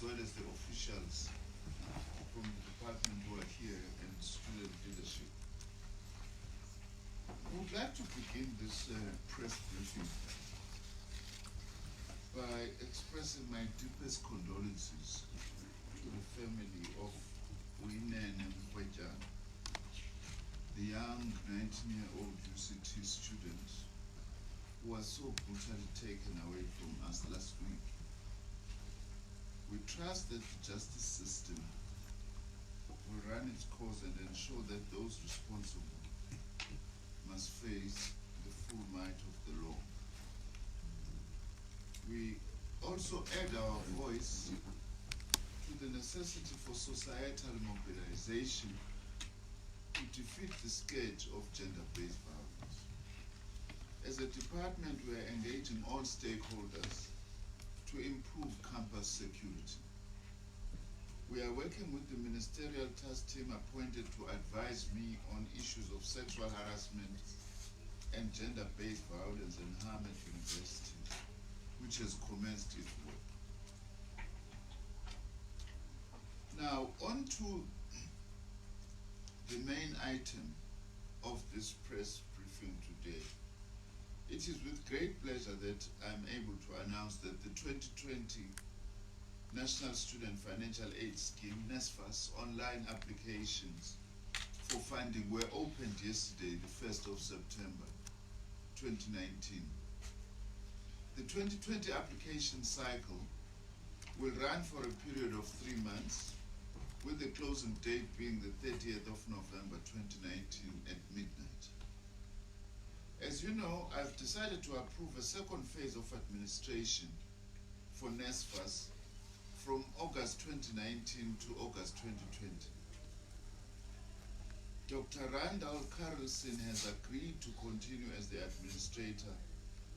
as well as the officials from the department who are here and student leadership. I would like to begin this press briefing by expressing my deepest condolences to the family of Uyinene Mkhwejana, the young 19-year-old UCT student who was so brutally taken away from us last week. We trust that the justice system will run its course and ensure that those responsible must face the full might of the law. We also add our voice to the necessity for societal mobilization to defeat the scourge of gender-based violence. As a department, we are engaging all stakeholders to improve campus security. We are working with the ministerial task team appointed to advise me on issues of sexual harassment and gender-based violence and harm at universities, which has commenced its work. Now, on to the main item of this press briefing today. It is with great pleasure that I'm able to announce that the 2020 National Student Financial Aid Scheme, NSFAS, online applications for funding were opened yesterday, the 1st of September 2019. The 2020 application cycle will run for a period of 3 months, with the closing date being the 30th of November 2019 at midnight. As you know, I've decided to approve a second phase of administration for NSFAS from August 2019 to August 2020. Dr. Randall Carlson has agreed to continue as the administrator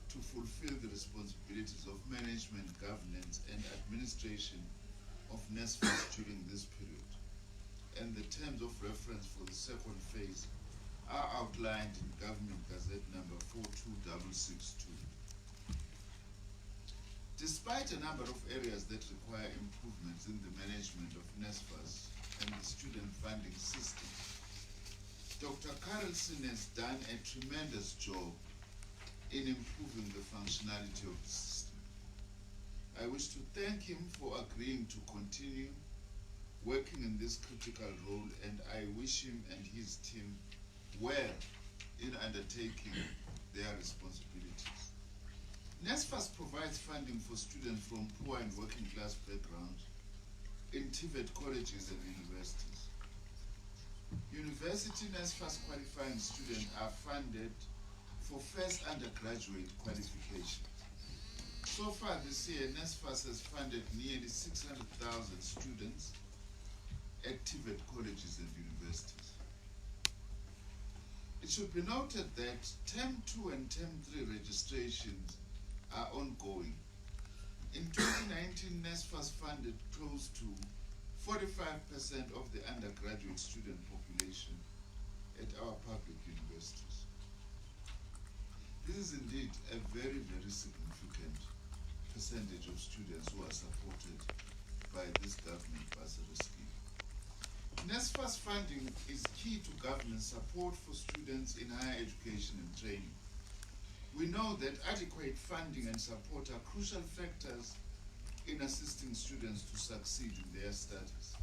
to fulfill the responsibilities of management, governance, and administration of NSFAS during this period. And the terms of reference for the second phase are outlined in Government Gazette number 42662. Despite a number of areas that require improvements in the management of NSFAS and the student funding system, Dr. Carlson has done a tremendous job in improving the functionality of the system. I wish to thank him for agreeing to continue working in this critical role, and I wish him and his team well in undertaking their responsibilities. NSFAS provides funding for students from poor and working class backgrounds in TVET colleges and universities. University NSFAS qualifying students are funded for first undergraduate qualification. So far this year, NSFAS has funded nearly 600,000 students at TVET colleges and universities. It should be noted that Term 2 and Term 3 registrations are ongoing. In 2019, NSFAS funded close to 45% of the undergraduate student population at our public universities. This is indeed a very, very significant percentage of students who are supported by this government bursary scheme. NSFAS funding is key to government support for students in higher education and training. We know that adequate funding and support are crucial factors in assisting students to succeed in their studies.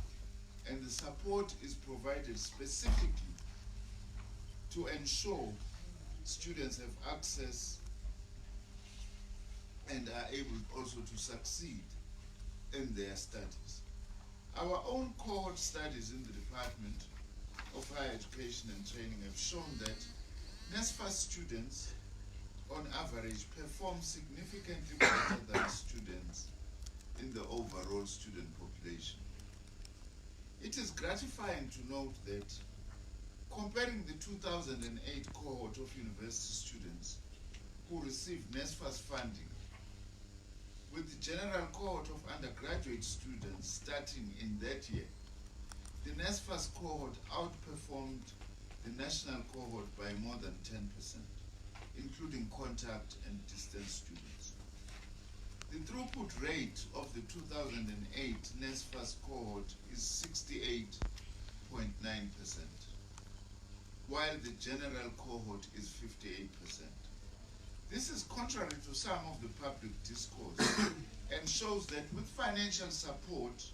And the support is provided specifically to ensure students have access and are able also to succeed in their studies. Our own cohort studies in the Department of Higher Education and Training have shown that NSFAS students, on average, perform significantly better than students in the overall student population. It is gratifying to note that comparing the 2008 cohort of university students who received NSFAS funding with the general cohort of undergraduate students starting in that year, the NSFAS cohort outperformed the national cohort by more than 10%, including contact and distance students. The throughput rate of the 2008 NSFAS cohort is 68.9%, while the general cohort is 58%. This is contrary to some of the public discourse and shows that with financial support,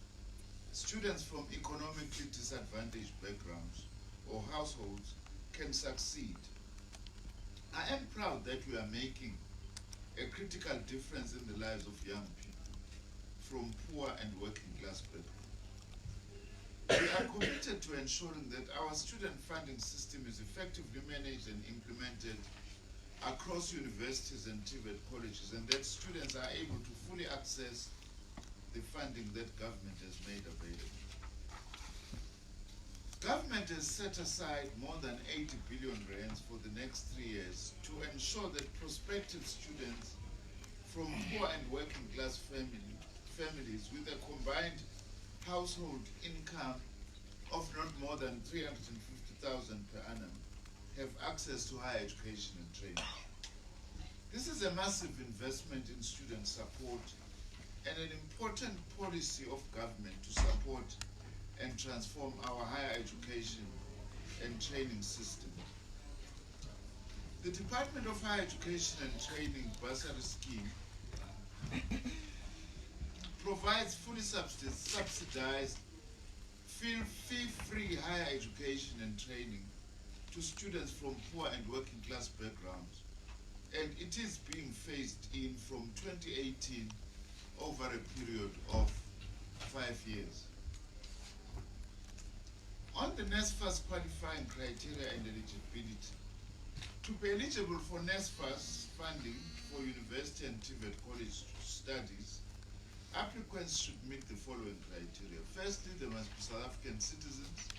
students from economically disadvantaged backgrounds or households can succeed. I am proud that we are making a critical difference in the lives of young people from poor and working class backgrounds. We are committed to ensuring that our student funding system is effectively managed and implemented across universities and TVET colleges, and that students are able to fully access the funding that government has made available. Government has set aside more than 80 billion rands for the next 3 years to ensure that prospective students from poor and working class families with a combined household income of not more than 350,000 per annum have access to higher education and training. This is a massive investment in student support and an important policy of government to support and transform our higher education and training system. The Department of Higher Education and Training bursary scheme provides fully subsidized, fee-free higher education and training to students from poor and working class backgrounds, and it is being phased in from 2018 over a period of 5 years. On the NSFAS qualifying criteria and eligibility, to be eligible for NSFAS funding for university and TVET college studies, applicants should meet the following criteria. Firstly, they must be South African citizens.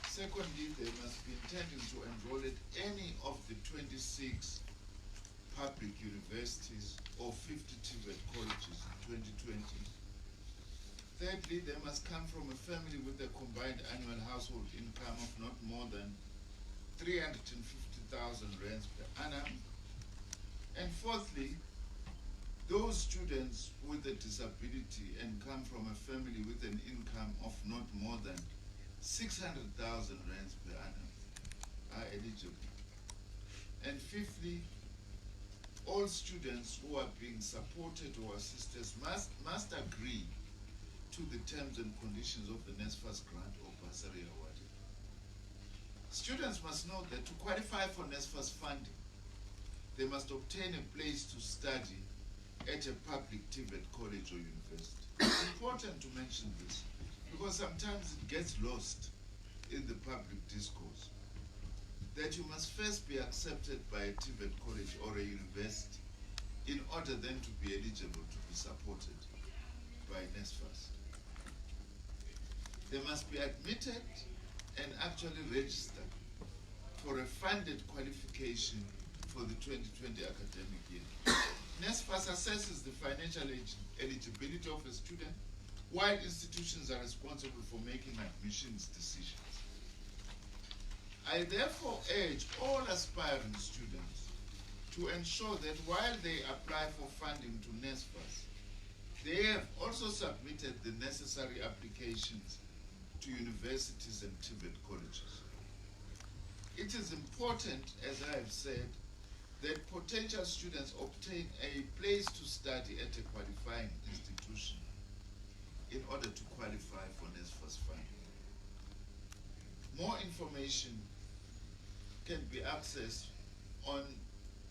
Secondly, they must be intending to enroll at any of the 26 public universities or 50 TVET colleges in 2020. Thirdly, they must come from a family with a combined annual household income of not more than 350,000 rands per annum. And fourthly, those students with a disability and come from a family with an income of not more than 600,000 rands per annum are eligible. And fifthly, all students who are being supported or assisted must agree to the terms and conditions of the NSFAS grant or bursary awarded. Students must know that to qualify for NSFAS funding, they must obtain a place to study at a public TVET college or university. It's important to mention this because sometimes it gets lost in the public discourse that you must first be accepted by a TVET college or a university in order then to be eligible to be supported by NSFAS. They must be admitted and actually registered for a funded qualification for the 2020 academic year. NSFAS assesses the financial eligibility of a student, while institutions are responsible for making admissions decisions. I therefore urge all aspiring students to ensure that while they apply for funding to NSFAS, they have also submitted the necessary applications to universities and TVET colleges. It is important, as I have said, that potential students obtain a place to study at a qualifying institution in order to qualify for NSFAS funding. More information can be accessed on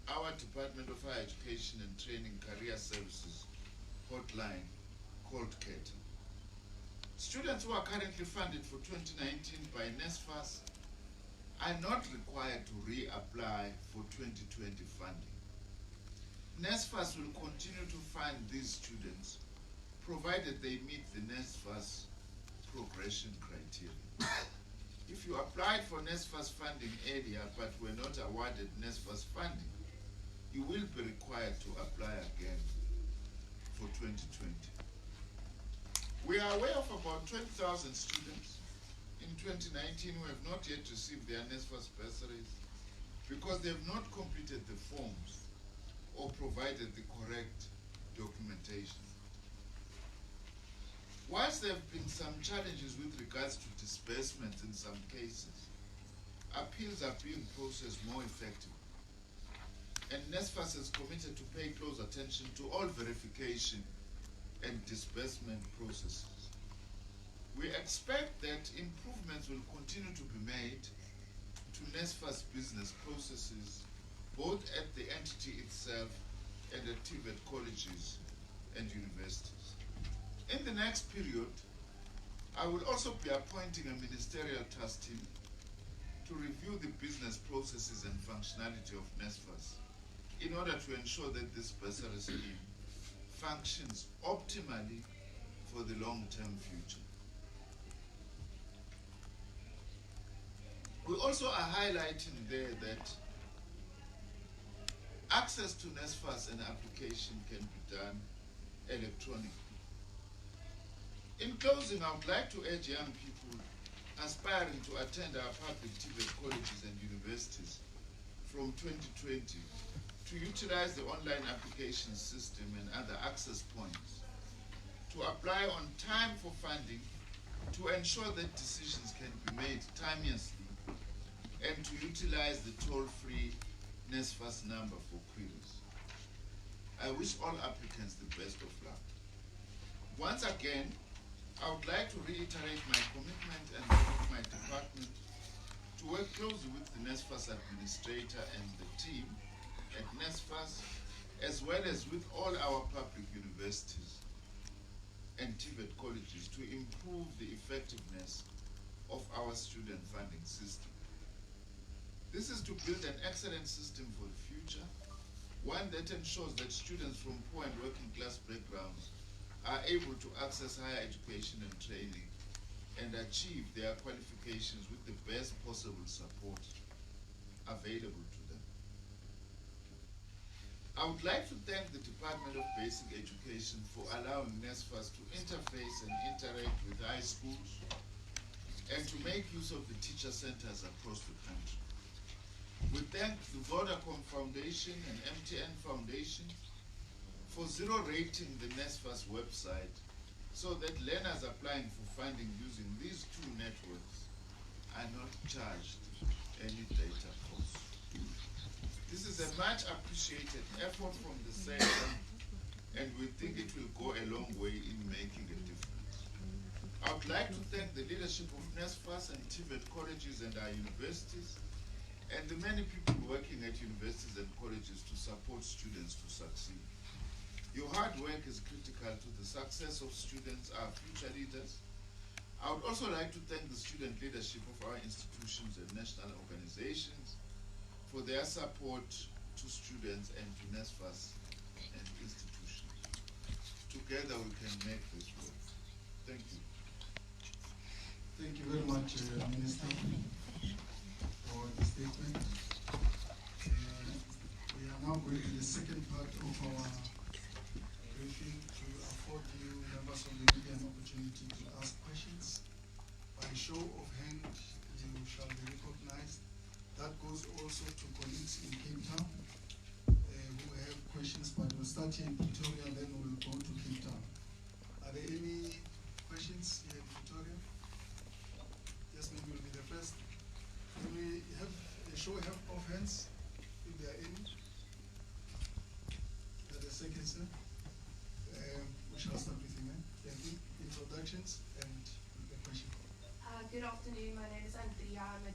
our Department of Higher Education and Training Career Services hotline called CAT. Students who are currently funded for 2019 by NSFAS are not required to reapply for 2020 funding. NSFAS will continue to fund these students provided they meet the NSFAS progression criteria. If you applied for NSFAS funding earlier but were not awarded NSFAS funding, you will be required to apply again for 2020. We are aware of about 20,000 students in 2019 who have not yet received their NSFAS bursaries because they have not completed the forms or provided the correct documentation. Whilst there have been some challenges with regards to disbursements in some cases, appeals are being processed more effectively. And NSFAS is committed to pay close attention to all verification and disbursement processes. We expect that improvements will continue to be made to NSFAS business processes, both at the entity itself and at TVET colleges and universities. In the next period, I will also be appointing a ministerial task team to review the business processes and functionality of NSFAS in order to ensure that this bursary scheme functions optimally for the long-term future. We also are highlighting there that access to NSFAS and application can be done electronically. In closing, I would like to urge young people aspiring to attend our public TVET colleges and universities from 2020 to utilize the online application system and other access points, to apply on time for funding, to ensure that decisions can be made timeously, and to utilize the toll-free NSFAS number for queries. I wish all applicants the best of luck. Once again, I would like to reiterate my commitment and that of my department to work closely with the NSFAS administrator and the team at NSFAS, as well as with all our public universities and TVET colleges to improve the effectiveness of our student funding system. This is to build an excellent system for the future, one that ensures that students from poor and working class backgrounds are able to access higher education and training and achieve their qualifications with the best possible support available to them. I would like to thank the Department of Basic Education for allowing NSFAS to interface and interact with high schools and to make use of the teacher centers across the country. We thank the Vodacom Foundation and MTN Foundation for zero-rating the NSFAS website so that learners applying for funding using these two networks are not charged any data cost. This is a much appreciated effort from the sector, and we think it will go a long way in making a difference. I would like to thank the leadership of NSFAS and TVET colleges and our universities, and the many people working at universities and colleges to support students to succeed. Your hard work is critical to the success of students, our future leaders. I would also like to thank the student leadership of our institutions and national organizations for their support to students and to NSFAS and institutions. Together we can make this work. Thank you. Thank you very much, Minister, for the statement. We are now going to the second part of our briefing to afford you members of the media an opportunity to ask questions. By show of hand, you shall be recognized. That goes also to colleagues in Cape Town who have questions, but we'll start here in Pretoria, then we'll go to Cape Town. Are there any questions here in Pretoria? Yes, maybe we'll be the first. Can we have a show of hands, if there are any? The second, sir. We shall start with you, man. Thank you. Introductions and the question. Good afternoon. My name is Andrea. I'm a